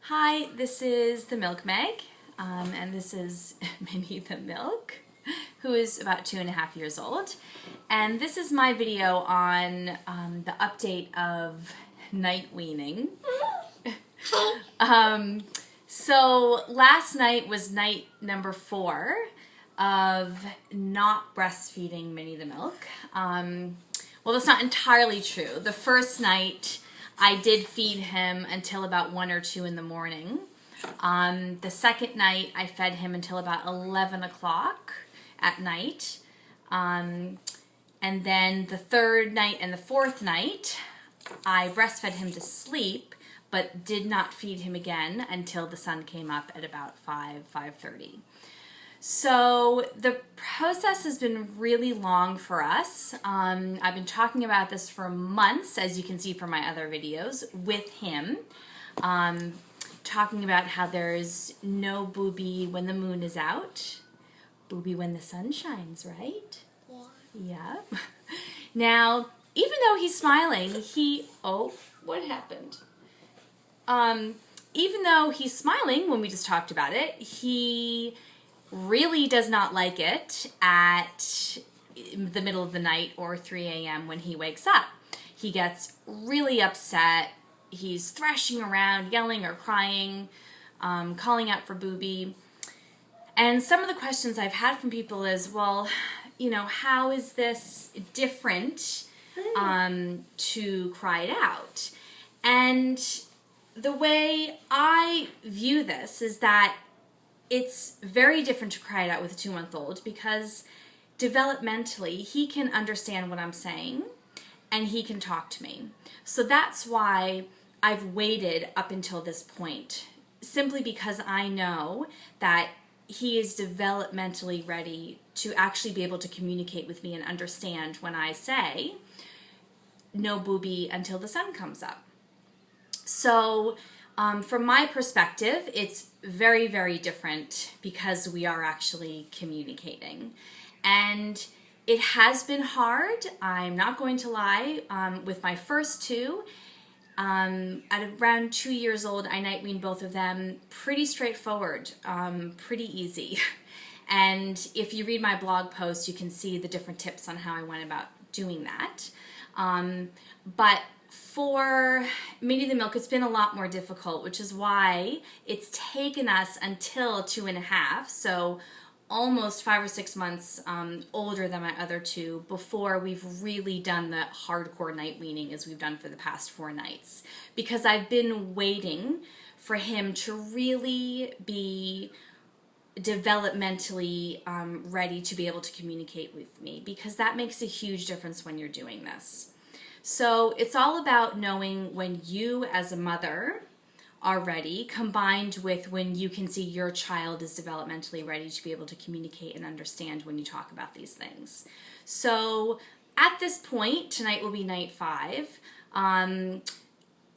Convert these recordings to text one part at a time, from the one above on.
Hi, this is the Milk Meg, and this is Minnie the Milk, who is about 2.5 years old. And this is my video on the update of night weaning. So last night was night number 4 of not breastfeeding Minnie the Milk. Well, that's not entirely true. The first night I did feed him until about 1 or 2 in the morning. The second night I fed him until about 11 o'clock at night. And then the third night and the fourth night I breastfed him to sleep, but did not feed him again until the sun came up at about 5:30. So the process has been really long for us. I've been talking about this for months, as you can see from my other videos, with him. Talking about how there's no booby when the moon is out, booby when the sun shines, right? Yeah. Now, even though he's smiling, what happened? Even though he's smiling when we just talked about it, he really does not like it at the middle of the night or 3 a.m. when he wakes up. He gets really upset. He's thrashing around, yelling or crying, calling out for booby. And some of the questions I've had from people is, well, you know, how is this different to cry it out? And the way I view this is that it's very different to cry it out with a 2-month-old because developmentally he can understand what I'm saying and he can talk to me. So that's why I've waited up until this point, simply because I know that he is developmentally ready to actually be able to communicate with me and understand when I say no booby until the sun comes up. So from my perspective, it's very, very different because we are actually communicating. And it has been hard, I'm not going to lie. With my first two, at around 2 years old, I night weaned both of them. Pretty straightforward, pretty easy. And if you read my blog post, you can see the different tips on how I went about doing that. But for Minnie the Milk, it's been a lot more difficult, which is why it's taken us until 2.5, so almost 5 or 6 months older than my other two, before we've really done the hardcore night weaning as we've done for the past 4 nights. Because I've been waiting for him to really be developmentally ready to be able to communicate with me, because that makes a huge difference when you're doing this. So it's all about knowing when you as a mother are ready, combined with when you can see your child is developmentally ready to be able to communicate and understand when you talk about these things. So at this point, tonight will be night 5.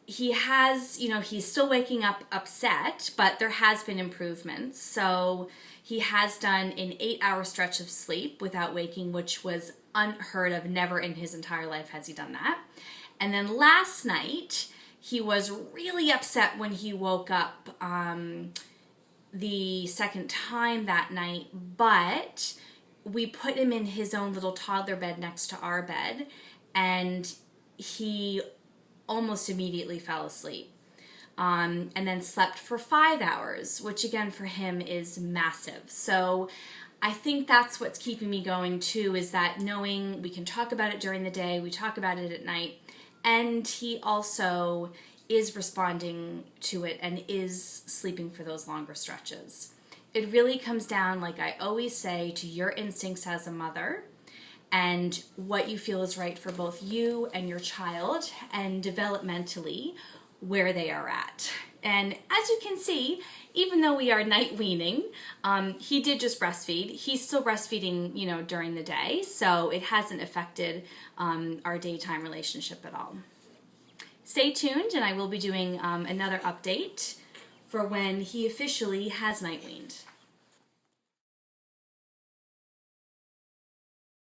He has, he's still waking up upset, but there has been improvements. So he has done an 8-hour stretch of sleep without waking, which was unheard of. Never in his entire life has he done that. And then last night, he was really upset when he woke up the second time that night, but we put him in his own little toddler bed next to our bed, and he almost immediately fell asleep. And then slept for 5 hours, which again for him is massive. So I think that's what's keeping me going too, is that knowing we can talk about it during the day, we talk about it at night, and he also is responding to it and is sleeping for those longer stretches. It really comes down, like I always say, to your instincts as a mother and what you feel is right for both you and your child, and developmentally where they are at. And as you can see, even though we are night weaning, he did just breastfeed. He's still breastfeeding, during the day, so it hasn't affected our daytime relationship at all. Stay tuned, and I will be doing another update for when he officially has night weaned.